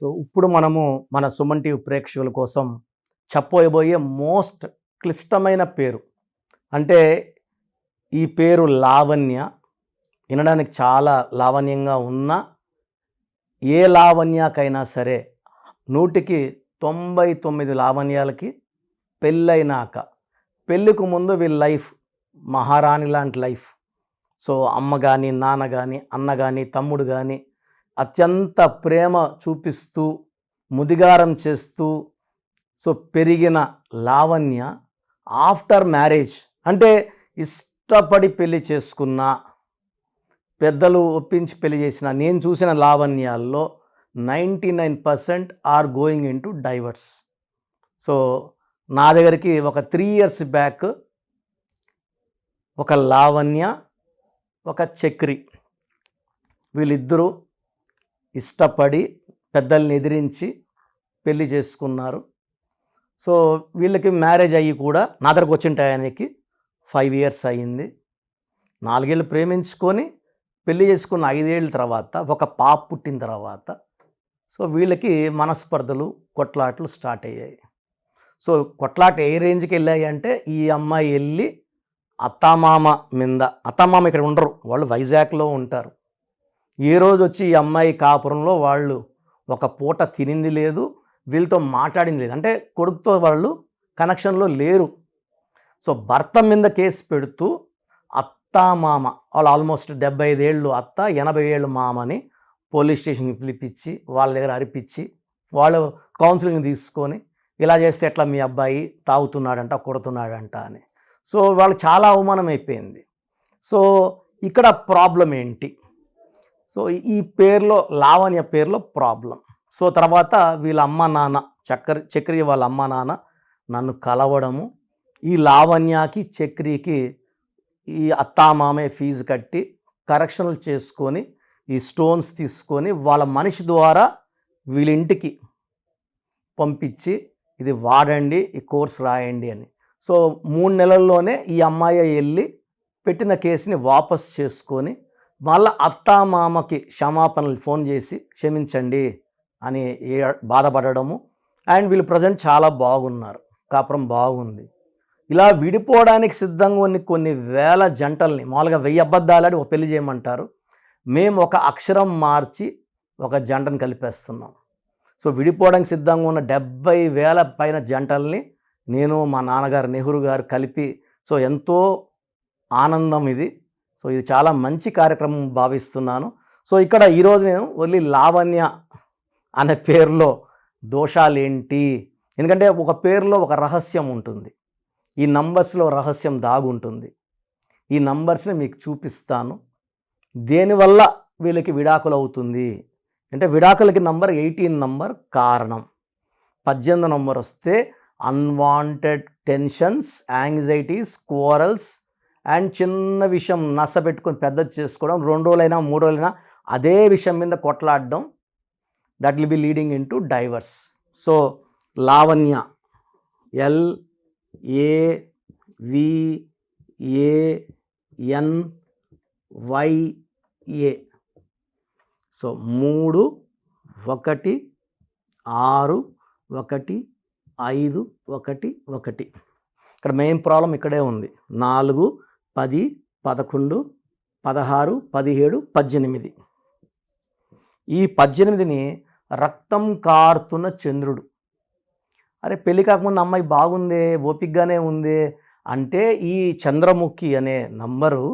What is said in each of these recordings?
So ఇప్పుడు మనము మన సుమన్ టీవీ ప్రేక్షకుల కోసం చెప్పబోయే మోస్ట్ క్లిష్టమైన పేరు అంటే ఈ పేరు లావణ్య. వినడానికి చాలా లావణ్యంగా ఉన్న ఏ లావణ్యకైనా సరే 100కి 99 లావణ్యాలకి పెళ్ళైనాక పెళ్ళికి ముందు వీళ్ళ లైఫ్ మహారాణి లాంటి లైఫ్. సో అమ్మ కానీ నాన్న కానీ అన్న కానీ తమ్ముడు కానీ అత్యంత ప్రేమ చూపిస్తూ ముదిగారం చేస్తూ సో పెరిగిన లావణ్య ఆఫ్టర్ మ్యారేజ్ అంటే ఇష్టపడి పెళ్లి చేసుకున్న పెద్దలు ఒప్పించి పెళ్లి చేసిన నేను చూసిన లావణ్యాల్లో 99% are going in to divorce. So నా దగ్గరికి ఒక 3 years బ్యాక్ ఒక లావణ్య ఒక చక్రి వీళ్ళిద్దరూ ఇష్టపడి పెద్దల్ని ఎదిరించి పెళ్లి చేసుకున్నారు. సో వీళ్ళకి మ్యారేజ్ అయ్యి కూడా నా దగ్గరకు వచ్చిన టయానికి 5 years అయ్యింది. 4 ఏళ్ళు ప్రేమించుకొని పెళ్లి చేసుకున్న 5 ఏళ్ళ తర్వాత ఒక పాప పుట్టిన తర్వాత సో వీళ్ళకి మనస్పర్ధలు కొట్లాటలు స్టార్ట్ అయ్యాయి. సో కొట్లాట ఏ రేంజ్కి వెళ్ళాయి అంటే ఈ అమ్మాయి వెళ్ళి అత్తామామ మీద, అత్తామామ ఇక్కడ ఉండరు, వాళ్ళు వైజాగ్లో ఉంటారు. ఏ రోజు వచ్చి ఈ అమ్మాయి కాపురంలో వాళ్ళు ఒక పూట తినింది లేదు, వీళ్ళతో మాట్లాడింది లేదు. అంటే కొడుకుతో వాళ్ళు కనెక్షన్లో లేరు. సో భర్త మీద కేసు పెడుతూ అత్తామామ వాళ్ళు ఆల్మోస్ట్ 75 ఏళ్ళు అత్త 80 ఏళ్ళు మామని పోలీస్ స్టేషన్కి పిలిపించి వాళ్ళ దగ్గర అరిపించి వాళ్ళు కౌన్సిలింగ్ తీసుకొని ఇలా చేస్తే ఎట్లా మీ అబ్బాయి తాగుతున్నాడంట కొడుతున్నాడంట అని. సో వాళ్ళకి చాలా అవమానం అయిపోయింది. సో ఇక్కడ ప్రాబ్లం ఏంటి? సో ఈ పేరులో లావణ్య పేరులో ప్రాబ్లం. సో తర్వాత వీళ్ళ అమ్మ నాన్న చక్రి వాళ్ళ అమ్మ నాన్న నన్ను కలవడము, ఈ లావణ్యకి చక్రికి ఈ అత్తామామే ఫీజు కట్టి కరెక్షన్లు చేసుకొని ఈ స్టోన్స్ తీసుకొని వాళ్ళ మనిషి ద్వారా వీళ్ళ ఇంటికి పంపించి ఇది వాడండి, ఈ కోర్స్ రాయండి అని. సో 3 నెలల్లోనే ఈ అమ్మాయి వెళ్ళి పెట్టిన కేసుని వాపస్ చేసుకొని మళ్ళీ అత్తామామకి క్షమాపణలు ఫోన్ చేసి క్షమించండి అని బాధపడడము. అండ్ వీళ్ళు ప్రజెంట్ చాలా బాగున్నారు, కాపురం బాగుంది. ఇలా విడిపోవడానికి సిద్ధంగా ఉన్న కొన్ని వేల జంటల్ని మామూలుగా 1000 అబద్ధాలాడి ఒక పెళ్లి చేయమంటారు. మేము ఒక అక్షరం మార్చి ఒక జంటను కలిపేస్తున్నాం. సో విడిపోవడానికి సిద్ధంగా ఉన్న 70,000 పైన జంటల్ని నేను మా నాన్నగారు నెహ్రూ గారు కలిపి సో ఎంతో ఆనందం ఇది. సో ఇది చాలా మంచి కార్యక్రమం భావిస్తున్నాను. సో ఇక్కడ ఈరోజు నేను ఓన్లీ లావణ్య అనే పేరులో దోషాలు ఏంటి, ఎందుకంటే ఒక పేరులో ఒక రహస్యం ఉంటుంది, ఈ నంబర్స్లో రహస్యం దాగుంటుంది. ఈ నంబర్స్ని మీకు చూపిస్తాను. దేనివల్ల వీళ్ళకి విడాకులు అవుతుంది అంటే విడాకులకి నంబర్ 18 నంబర్ కారణం. 18 నంబర్ వస్తే unwanted tensions, anxieties, quarrels and చిన్న విషయం నస పెట్టుకొని పెద్దది చేసుకోవడం, 2 రోజులైనా 3 రోజులైనా అదే విషయం మీద కొట్లాడడం, that will be leading in to divorce. So Lavanya LAVANYA. So 3 1 6 1 5 1 1. ఇక్కడ మెయిన్ ప్రాబ్లం ఇక్కడే ఉంది. 4 10 11 16 17 18. ఈ 18ని రక్తం కారుతున్న చంద్రుడు. అరే పెళ్ళి కాకముందు అమ్మాయి బాగుందే, ఓపికగానే ఉంది అంటే ఈ చంద్రముఖి అనే నంబరు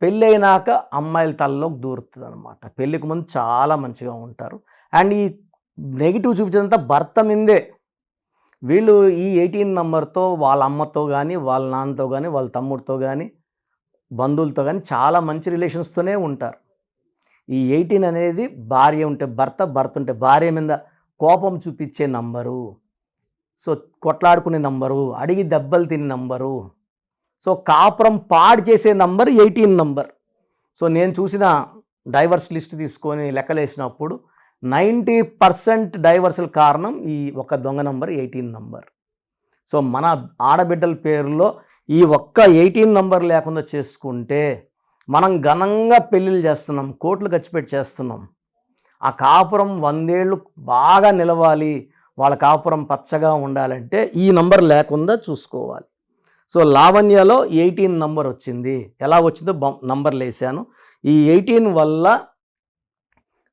పెళ్ళైనాక అమ్మాయిల తలలోకి దూరుతుంది అనమాట. పెళ్ళికి ముందు చాలా మంచిగా ఉంటారు. అండ్ ఈ నెగిటివ్ చూపించేదంతా భర్త మీదే. వీళ్ళు ఈ 18 నంబర్తో వాళ్ళ అమ్మతో కానీ వాళ్ళ నాన్నతో కానీ వాళ్ళ తమ్ముడితో కానీ బంధువులతో కానీ చాలా మంచి రిలేషన్స్తోనే ఉంటారు. ఈ 18 అనేది భార్య ఉంటే భర్త, భర్త ఉంటే భార్య మీద కోపం చూపించే నంబరు. సో కొట్లాడుకునే నంబరు, అడిగి దెబ్బలు తినే నంబరు. సో కాపురం పాడు చేసే నంబర్ 18 నంబర్. సో నేను చూసిన డైవర్స్ లిస్ట్ తీసుకొని లెక్కలేసినప్పుడు 90% డైవర్సల్ కారణం ఈ ఒక దొంగ నంబర్ 18 నంబర్. సో మన ఆడబిడ్డల పేరులో ఈ ఒక్క 18 నంబర్ లేకుండా చేసుకుంటే మనం ఘనంగా పెళ్ళిళ్ళు చేస్తున్నాం, కోట్లు ఖర్చు పెట్టి చేస్తున్నాం. ఆ కాపురం 100 ఏళ్ళు బాగా నిలవాలి, వాళ్ళ కాపురం పచ్చగా ఉండాలంటే ఈ నంబర్ లేకుండా చూసుకోవాలి. సో లావణ్యలో 18 నంబర్ వచ్చింది. ఎలా వచ్చిందో నంబర్లు వేసాను. ఈ 18 వల్ల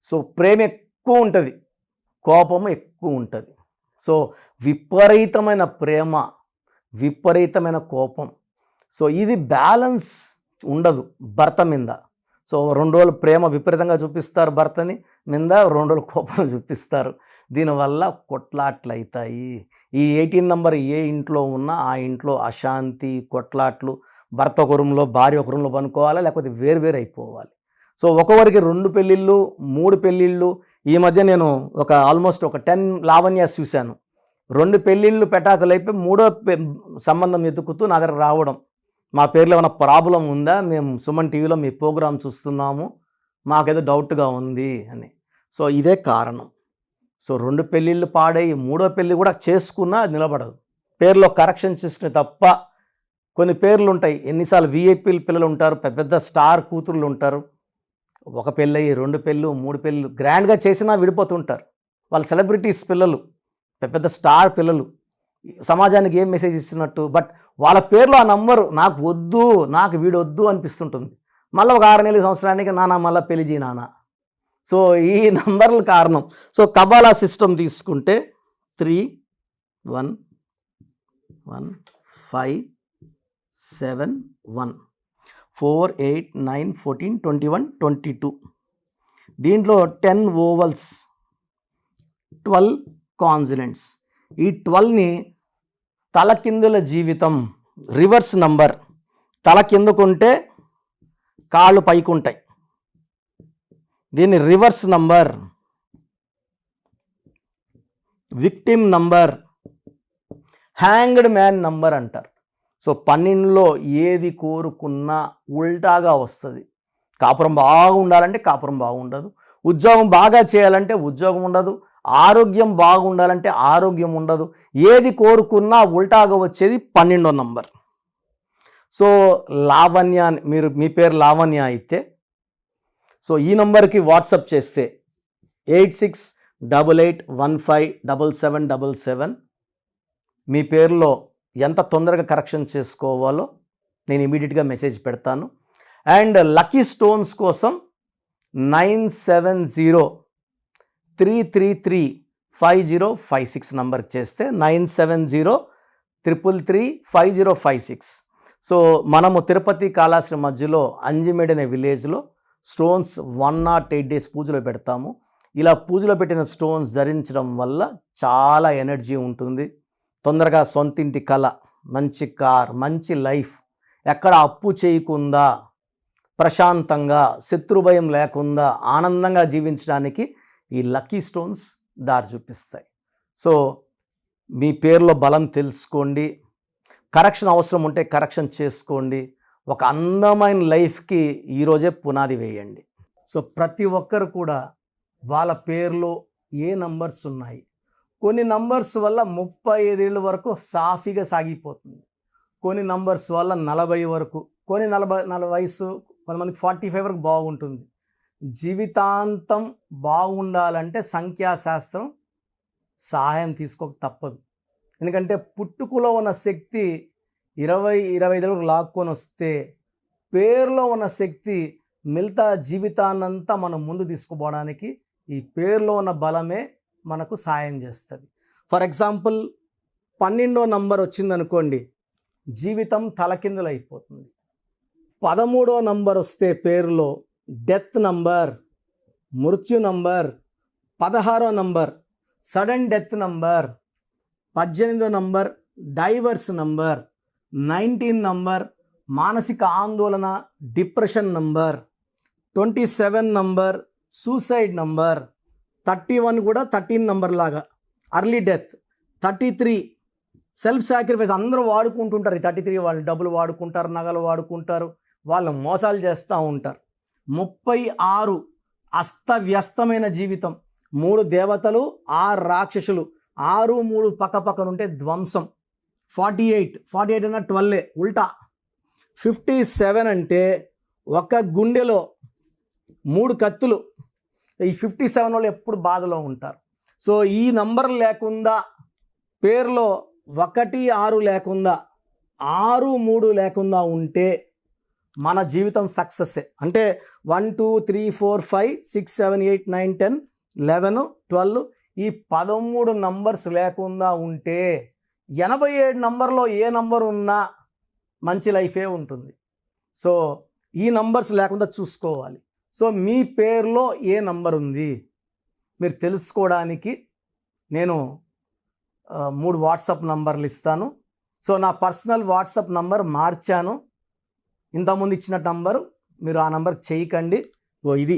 సో ప్రేమ ఎక్కువ ఉంటుంది, కోపం ఎక్కువ ఉంటుంది. సో విపరీతమైన ప్రేమ, విపరీతమైన కోపం. సో ఇది బ్యాలెన్స్ ఉండదు భర్త మీద. సో 2 రోజులు ప్రేమ విపరీతంగా చూపిస్తారు భర్తని మీద, 2 రోజులు కోపం చూపిస్తారు. దీనివల్ల కొట్లాట్లు అవుతాయి. ఈ 18 నంబర్ ఏ ఇంట్లో ఉన్నా ఆ ఇంట్లో అశాంతి, కొట్లాట్లు, భర్త ఒక రూమ్లో భార్య ఒక రూమ్లో పనుకోవాలి, లేకపోతే వేరు అయిపోవాలి. సో ఒక్కొక్కరికి 2 పెళ్ళిళ్ళు 3 పెళ్ళిళ్ళు. ఈ మధ్య నేను ఆల్మోస్ట్ ఒక 10 లావణ్యాస్ చూశాను. 2 పెళ్ళిళ్ళు పెటాకులు అయిపోయి 3వ సంబంధం ఎత్తుకుతూ నా దగ్గర రావడం, మా పేర్లో ఏమైనా ప్రాబ్లం ఉందా, మేము సుమన్ టీవీలో మీ ప్రోగ్రాం చూస్తున్నాము, మాకేదో డౌట్గా ఉంది అని. సో ఇదే కారణం. సో 2 పెళ్ళిళ్ళు పాడై 3వ పెళ్ళి కూడా చేసుకున్నా అది నిలబడదు. పేర్లో కరెక్షన్ చేసుకునే తప్ప. కొన్ని పేర్లు ఉంటాయి, ఎన్నిసార్లు విఐపీలు పిల్లలు ఉంటారు, పెద్ద పెద్ద స్టార్ కూతుర్లు ఉంటారు, 1 పెళ్ళి 2 పెళ్ళు 3 పెళ్ళు గ్రాండ్గా చేసినా విడిపోతుంటారు. వాళ్ళ సెలబ్రిటీస్ పిల్లలు, పెద్ద స్టార్ పిల్లలు, సమాజానికి ఏం మెసేజ్ ఇస్తున్నట్టు. బట్ వాళ్ళ పేర్లో ఆ నంబరు నాకు వద్దు, నాకు వీడొద్దు అనిపిస్తుంటుంది. మళ్ళీ ఒక 6 నెలల సంవత్సరానికి నాన్న మళ్ళీ పెళ్లి చేయి నాన్న. సో ఈ నంబర్ల కారణం. సో కబాలా సిస్టమ్ తీసుకుంటే 3 1 1 5 7 1 4 8 9 14 21 22. దీంట్లో 10 ఓవల్స్ 12 కాన్సనెంట్స్. ఈ 12ని తలకిందుల జీవితం, రివర్స్ నంబర్. తల కిందకుంటే కాళ్ళు పైకుంటాయి, దీన్ని reverse number. Victim number, hanged man number అంటారు. సో 12లో ఏది కోరుకున్నా ఉల్టాగా వస్తుంది. కాపురం బాగుండాలంటే కాపురం బాగుండదు, ఉద్యోగం బాగా చేయాలంటే ఉద్యోగం ఉండదు, ఆరోగ్యం బాగుండాలంటే ఆరోగ్యం ఉండదు. ఏది కోరుకున్నా ఉల్టాగా వచ్చేది 12వ నంబర్. సో లావణ్య, మీ పేరు లావణ్య అయితే సో ఈ నంబర్కి వాట్సాప్ చేస్తే 8688157777 మీ పేరులో ఎంత తొందరగా కరెక్షన్ చేసుకోవాలో నేను ఇమీడియట్గా మెసేజ్ పెడతాను. అండ్ లక్కీ స్టోన్స్ కోసం 9703335056 నంబర్కి చేస్తే 9703335056. సో మనము తిరుపతి కాళాశ్రీ మధ్యలో అంజిమేడ్ అనే విలేజ్లో స్టోన్స్ 108 డేస్ పూజలో పెడతాము. ఇలా పూజలో పెట్టిన స్టోన్స్ ధరించడం వల్ల చాలా ఎనర్జీ ఉంటుంది. తొందరగా సొంతింటి కళ, మంచి కార్, మంచి లైఫ్, ఎక్కడ అప్పు చేయకుండా ప్రశాంతంగా శత్రుభయం లేకుండా ఆనందంగా జీవించడానికి ఈ లక్కీ స్టోన్స్ దారి చూపిస్తాయి. సో మీ పేరులో బలం తెలుసుకోండి, కరెక్షన్ అవసరం ఉంటే కరెక్షన్ చేసుకోండి. ఒక అందమైన లైఫ్కి ఈరోజే పునాది వేయండి. సో ప్రతి ఒక్కరు కూడా వాళ్ళ పేరులో ఏ నంబర్స్ ఉన్నాయి, కొన్ని నంబర్స్ వల్ల 35 ఏళ్ళ వరకు సాఫీగా సాగిపోతుంది, కొన్ని నంబర్స్ వల్ల 40 వరకు, కొన్ని 40 వయసు, కొంతమందికి 45 వరకు బాగుంటుంది. జీవితాంతం బాగుండాలంటే సంఖ్యాశాస్త్రం సహాయం తీసుకోక తప్పదు. ఎందుకంటే పుట్టుకలో ఉన్న శక్తి 20-25 వరకు లాక్కొని వస్తే పేరులో ఉన్న శక్తి మిగతా జీవితాన్నంతా మనం ముందు తీసుకుపోవడానికి ఈ పేరులో ఉన్న బలమే మనకు సాయం చేస్తుంది. ఫర్ ఎగ్జాంపుల్ 12వ నంబర్ వచ్చిందనుకోండి, జీవితం తలకిందులు అయిపోతుంది. 13వ నంబర్ వస్తే పేరులో డెత్ నంబర్, మృత్యు నంబర్. 16వ నంబర్ సడన్ డెత్ నంబర్. 18వ నంబర్ డైవర్స్ నంబర్. 19 నంబర్ మానసిక ఆందోళన, depression number. 27 number suicide number. 31 కూడా 13 నంబర్ లాగా అర్లీ డెత్. 33 self sacrifice. అందరూ వాడుకుంటుంటారు. ఈ 33 వాళ్ళు డబ్బులు వాడుకుంటారు, నగలు వాడుకుంటారు, వాళ్ళు మోసాలు చేస్తూ ఉంటారు. 36 అస్తవ్యస్తమైన జీవితం. 3 దేవతలు 6 రాక్షసులు, 6 3 పక్కనుంటే ధ్వంసం. 48 అన్న 12 ఉల్టా. 57 అంటే ఒక గుండెలో 3 కత్తులు. ఈ 57 వాళ్ళు ఎప్పుడు బాధలో ఉంటారు. సో ఈ నంబర్ లేకుండా, పేరులో 1 6 లేకుండా, 6 3 లేకుండా ఉంటే మన జీవితం సక్సెస్సే. అంటే 1 2 3 4 5 6 7 8 9 10 11 12 ఈ 13 నంబర్స్ లేకుండా ఉంటే 87 నంబర్లో ఏ నంబర్ ఉన్నా మంచి లైఫే ఉంటుంది. సో ఈ నంబర్స్ లేకుండా చూసుకోవాలి. సో మీ పేరులో ఏ నంబర్ ఉంది మీరు తెలుసుకోవడానికి నేను 3 వాట్సాప్ నంబర్లు ఇస్తాను. సో నా పర్సనల్ వాట్సాప్ నంబర్ మార్చాను. ఇంతకుముందు ఇచ్చిన నంబరు మీరు ఆ నంబర్కి చేయకండి. ఇది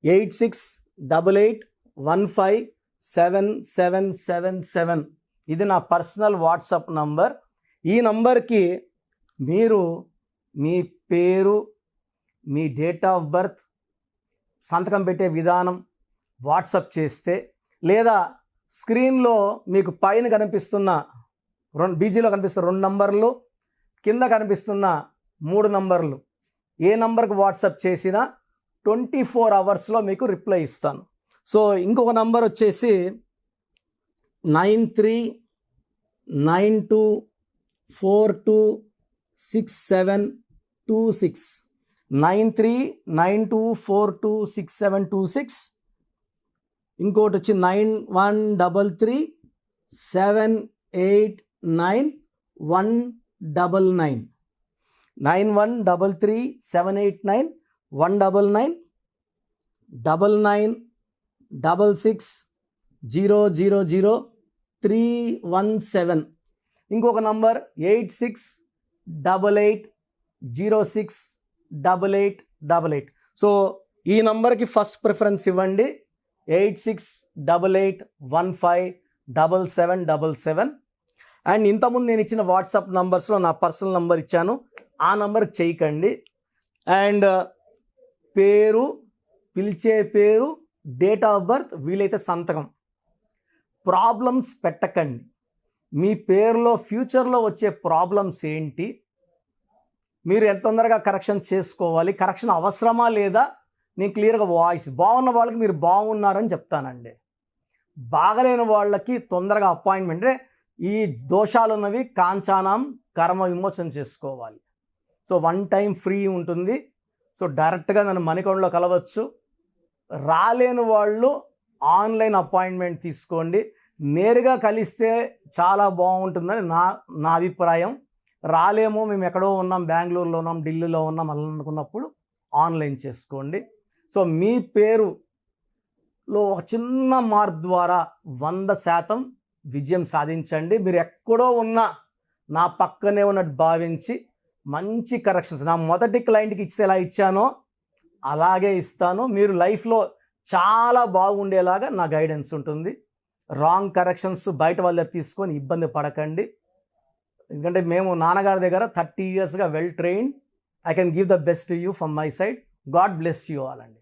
8688157777. ఇది నా పర్సనల్ వాట్సాప్ నంబర్. ఈ నంబర్కి మీరు మీ పేరు, మీ డేట్ ఆఫ్ బర్త్, సంతకం పెట్టే విధానం వాట్సాప్ చేస్తే, లేదా స్క్రీన్లో మీకు పైన కనిపిస్తున్న బీజీలో కనిపిస్తున్న 2 నంబర్లు, కింద కనిపిస్తున్న 3 నంబర్లు ఏ నంబర్కి వాట్సాప్ చేసినా 24 అవర్స్లో మీకు రిప్లై ఇస్తాను. సో ఇంకొక నంబర్ వచ్చేసి 9392426726 9392426726. ఇంకోటి వచ్చి 9133789199 9133789199 9966000317. ఇంకొక నంబర్ 8688068888. సో ఈ నంబర్కి ఫస్ట్ ప్రిఫరెన్స్ ఇవ్వండి. 8688157777. అండ్ ఇంతకుముందు నేను ఇచ్చిన వాట్సాప్ నంబర్స్లో నా పర్సనల్ నంబర్ ఇచ్చాను, ఆ నంబర్కి చేయకండి. అండ్ పేరు, పిలిచే పేరు, డేట్ ఆఫ్ బర్త్, వీలైతే సంతకం. ప్రాబ్లమ్స్ పెట్టకండి. మీ పేరులో ఫ్యూచర్లో వచ్చే ప్రాబ్లమ్స్ ఏంటి, మీరు ఎంత తొందరగా కరెక్షన్ చేసుకోవాలి, కరెక్షన్ అవసరమా లేదా, నేను క్లియర్గా వాయిస్ బాగున్న వాళ్ళకి మీరు బాగున్నారని చెప్తానండి. బాగలేని వాళ్ళకి తొందరగా అపాయింట్మెంట్, ఈ దోషాలు ఉన్నవి కాంచానం కర్మ విమోచన చేసుకోవాలి. సో 1 టైం ఫ్రీ ఉంటుంది. సో డైరెక్ట్గా నన్ను మణికొండలో కలవచ్చు. రాలేని వాళ్ళు ఆన్లైన్ అపాయింట్మెంట్ తీసుకోండి. నేరుగా కలిస్తే చాలా బాగుంటుందని నా అభిప్రాయం. రాలేమో, మేము ఎక్కడో ఉన్నాం, బెంగళూరులో ఉన్నాం, ఢిల్లీలో ఉన్నాం అలా అనుకున్నప్పుడు ఆన్లైన్ చేసుకోండి. సో మీ పేరులో ఒక చిన్న మార్పు ద్వారా 100% విజయం సాధించండి. మీరు ఎక్కడో ఉన్నా నా పక్కనే ఉన్నట్టు భావించి మంచి కరెక్షన్స్ నా మొదటి క్లయింట్కి ఇస్తే ఎలా ఇచ్చానో అలాగే ఇస్తాను. మీరు లైఫ్లో చాలా బాగుండేలాగా నా గైడెన్స్ ఉంటుంది. రాంగ్ కరెక్షన్స్ బయట వాళ్ళ దగ్గర తీసుకొని ఇబ్బంది పడకండి. ఎందుకంటే మేము నాన్నగారి దగ్గర 30 yearsగా well trained. I can give the best to you from my side. God bless you all అండి.